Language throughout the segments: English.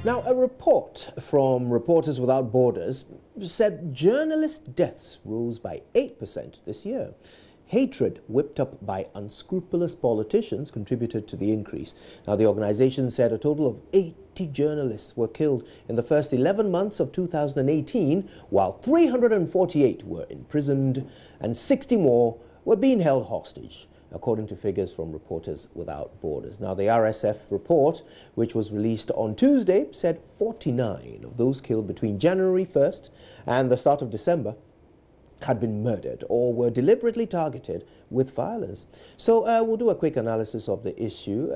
Now, a report from Reporters Without Borders said journalist deaths rose by 8% this year. Hatred whipped up by unscrupulous politicians contributed to the increase. Now, the organization said a total of 80 journalists were killed in the first 11 months of 2018, while 348 were imprisoned and 60 more were being held hostage, according to figures from Reporters Without Borders. Now, the RSF report, which was released on Tuesday, said 49 of those killed between January 1st and the start of December had been murdered or were deliberately targeted with violence. So we'll do a quick analysis of the issue.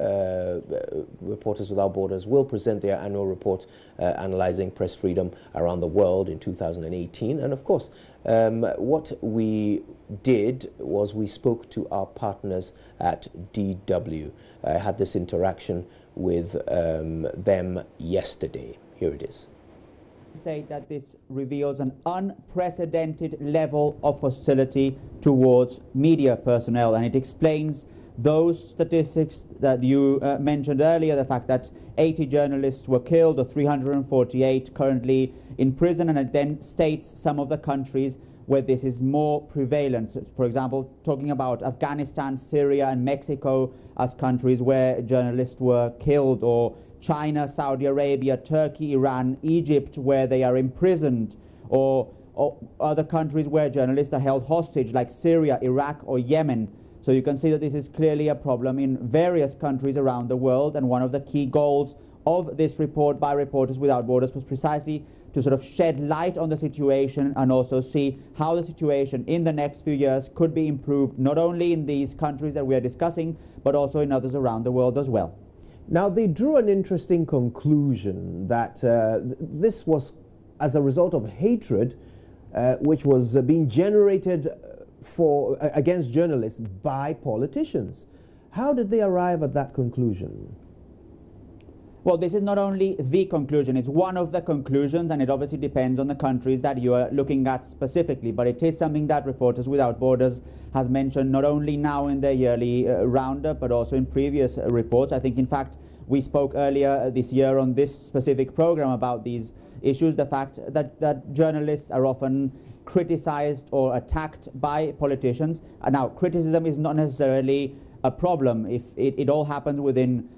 Reporters Without Borders will present their annual report analyzing press freedom around the world in 2018. And of course, what we did was we spoke to our partners at DW. I had this interaction with them yesterday. Here it is. Say that this reveals an unprecedented level of hostility towards media personnel, and it explains those statistics that you mentioned earlier, the fact that 80 journalists were killed or 348 currently in prison, and it then states some of the countries where this is more prevalent. For example, talking about Afghanistan, Syria and Mexico as countries where journalists were killed, or China, Saudi Arabia, Turkey, Iran, Egypt, where they are imprisoned, or other countries where journalists are held hostage, like Syria, Iraq, or Yemen. So you can see that this is clearly a problem in various countries around the world, and one of the key goals of this report by Reporters Without Borders was precisely to sort of shed light on the situation and also see how the situation in the next few years could be improved, not only in these countries that we are discussing, but also in others around the world as well. Now, they drew an interesting conclusion that this was as a result of hatred which was being generated against journalists by politicians. How did they arrive at that conclusion? Well, this is not only the conclusion, it's one of the conclusions, and it obviously depends on the countries that you are looking at specifically, but it is something that Reporters Without Borders has mentioned not only now in their yearly roundup, but also in previous reports. I think, in fact, we spoke earlier this year on this specific program about these issues, the fact that journalists are often criticized or attacked by politicians. Now, criticism is not necessarily a problem if it all happens within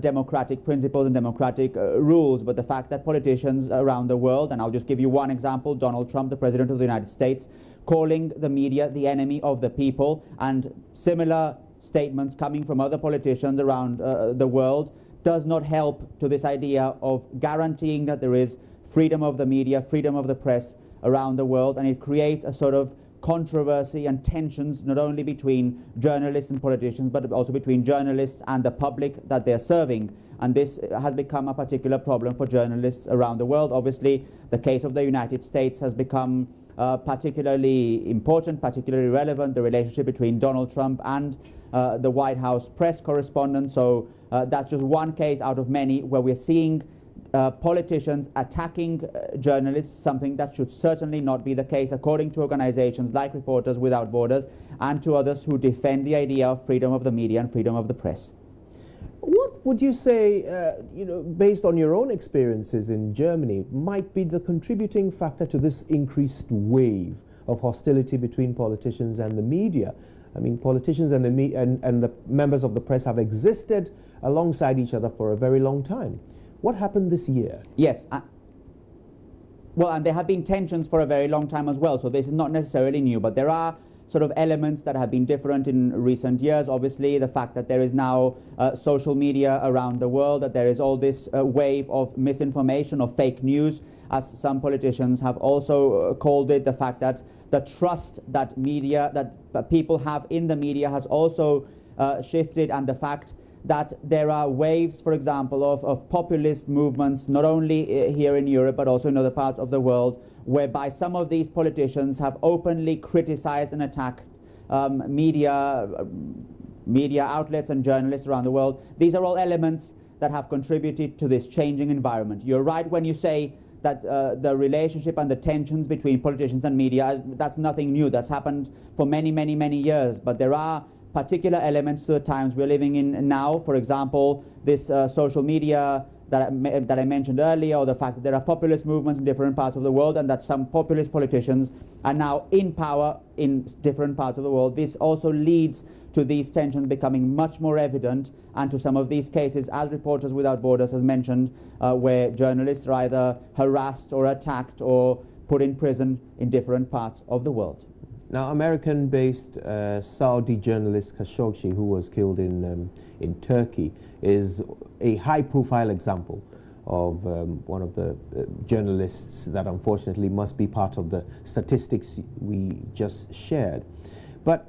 democratic principles and democratic rules, but the fact that politicians around the world, and I'll just give you one example, Donald Trump, the President of the United States, calling the media the enemy of the people, and similar statements coming from other politicians around the world, does not help to this idea of guaranteeing that there is freedom of the media, freedom of the press around the world, and it creates a sort of controversy and tensions not only between journalists and politicians, but also between journalists and the public that they're serving. And this has become a particular problem for journalists around the world. Obviously, the case of the United States has become particularly important, particularly relevant, the relationship between Donald Trump and the White House press correspondent. So that's just one case out of many where we're seeing politicians attacking journalists, something that should certainly not be the case, according to organizations like Reporters Without Borders and to others who defend the idea of freedom of the media and freedom of the press. What would you say, based on your own experiences in Germany, might be the contributing factor to this increased wave of hostility between politicians and the media? I mean, politicians and the members of the press have existed alongside each other for a very long time. What happened this year? Yes. Well, and there have been tensions for a very long time as well, so this is not necessarily new, but there are sort of elements that have been different in recent years. Obviously, the fact that there is now social media around the world, that there is all this wave of misinformation, of fake news, as some politicians have also called it, the fact that the trust that media, that people have in the media has also shifted, and the fact that there are waves, for example, of populist movements, not only here in Europe, but also in other parts of the world, whereby some of these politicians have openly criticized and attacked media outlets and journalists around the world. These are all elements that have contributed to this changing environment. You're right when you say that the relationship and the tensions between politicians and media, that's nothing new. That's happened for many, many, many years. But there are particular elements to the times we're living in now. For example, this social media that I mentioned earlier, or the fact that there are populist movements in different parts of the world and that some populist politicians are now in power in different parts of the world. This also leads to these tensions becoming much more evident, and to some of these cases, as Reporters Without Borders has mentioned, where journalists are either harassed or attacked or put in prison in different parts of the world. Now, American-based Saudi journalist Khashoggi, who was killed in Turkey, is a high-profile example of one of the journalists that unfortunately must be part of the statistics we just shared. But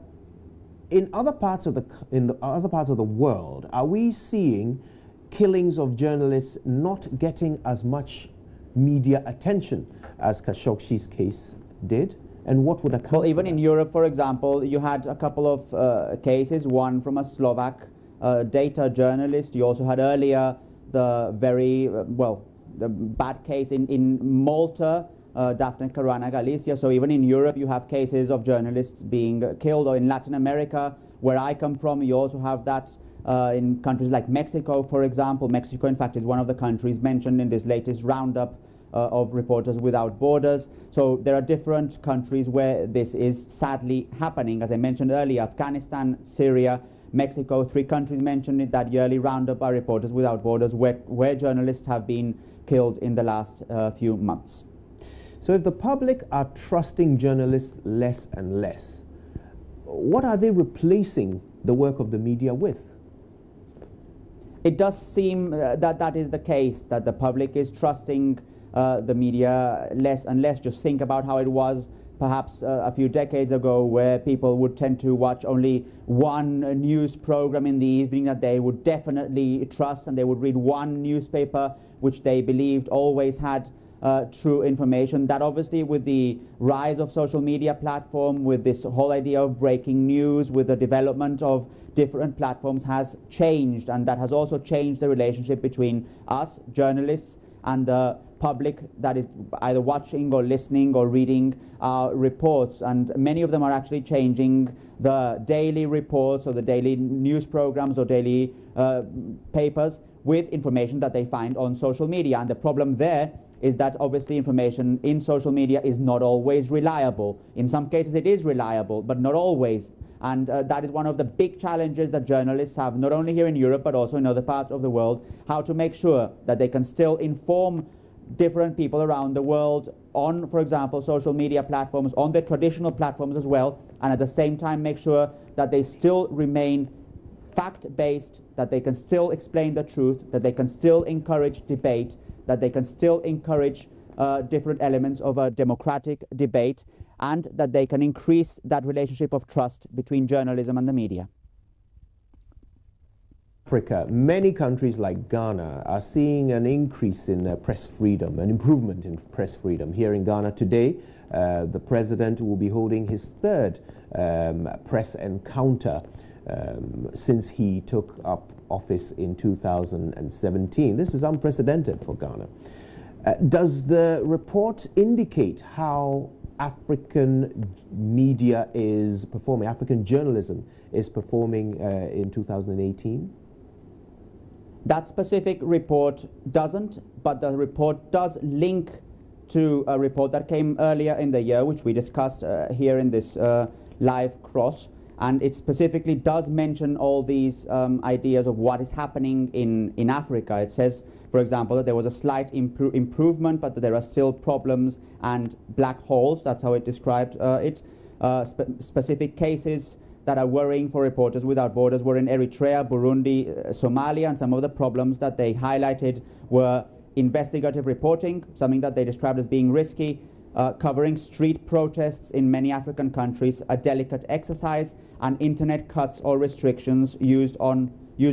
in other parts of the world, are we seeing killings of journalists not getting as much media attention as Khashoggi's case did? And what would account? Well, even in Europe, for example, you had a couple of cases, one from a Slovak data journalist. You also had earlier the very, the bad case in Malta, Daphne Caruana Galizia. So even in Europe, you have cases of journalists being killed, or in Latin America, where I come from, you also have that in countries like Mexico, for example. Mexico, in fact, is one of the countries mentioned in this latest roundup of Reporters Without Borders. So there are different countries where this is sadly happening. As I mentioned earlier, Afghanistan, Syria, Mexico, 3 countries mentioned in that yearly roundup by Reporters Without Borders where journalists have been killed in the last few months. So if the public are trusting journalists less and less, what are they replacing the work of the media with? It does seem that is the case, that the public is trusting the media less and less. Just think about how it was perhaps a few decades ago, where people would tend to watch only one news program in the evening that they would definitely trust, and they would read one newspaper which they believed always had true information. That obviously, with the rise of social media platform, with this whole idea of breaking news, with the development of different platforms, has changed, and that has also changed the relationship between us journalists and the public that is either watching or listening or reading our reports. And many of them are actually changing the daily reports or the daily news programs or daily papers with information that they find on social media. And the problem there is that obviously information in social media is not always reliable. In some cases it is reliable, but not always. And that is one of the big challenges that journalists have, not only here in Europe, but also in other parts of the world, how to make sure that they can still inform different people around the world on, for example, social media platforms, on their traditional platforms as well, and at the same time make sure that they still remain fact-based, that they can still explain the truth, that they can still encourage debate, that they can still encourage different elements of a democratic debate, and that they can increase that relationship of trust between journalism and the media. Africa, many countries like Ghana are seeing an increase in press freedom, an improvement in press freedom. Here in Ghana today, the president will be holding his 3rd press encounter since he took up office in 2017. This is unprecedented for Ghana. Does the report indicate how African media is performing, African journalism is performing in 2018? That specific report doesn't, but the report does link to a report that came earlier in the year, which we discussed here in this live cross. And it specifically does mention all these ideas of what is happening in Africa. It says, for example, that there was a slight improvement, but that there are still problems and black holes. That's how it described it. Specific cases that are worrying for Reporters Without Borders were in Eritrea, Burundi, Somalia, and some of the problems that they highlighted were investigative reporting, something that they described as being risky, covering street protests in many African countries, a delicate exercise, and internet cuts or restrictions used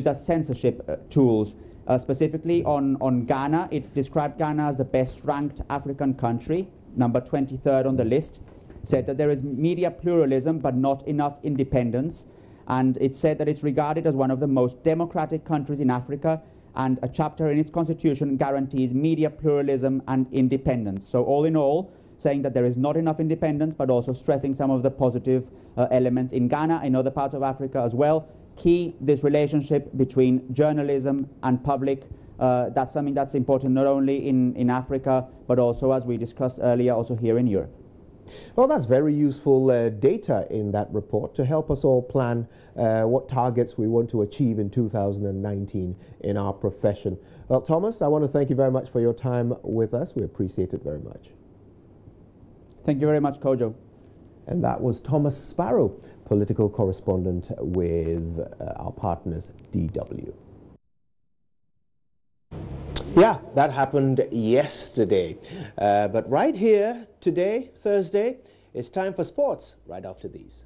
as censorship tools. Specifically on Ghana, it described Ghana as the best-ranked African country, number 23rd on the list. Said that there is media pluralism but not enough independence, and it said that it's regarded as one of the most democratic countries in Africa, and a chapter in its constitution guarantees media pluralism and independence. So all in all, saying that there is not enough independence, but also stressing some of the positive elements in Ghana, in other parts of Africa as well. Key, this relationship between journalism and public that's something that's important not only in Africa, but also, as we discussed earlier, also here in Europe. Well, that's very useful data in that report to help us all plan what targets we want to achieve in 2019 in our profession. Well, Thomas, I want to thank you very much for your time with us. We appreciate it very much. Thank you very much, Kojo. And that was Thomas Sparrow, political correspondent with our partners, DW. Yeah, that happened yesterday. But right here, today, Thursday, it's time for sports right after these.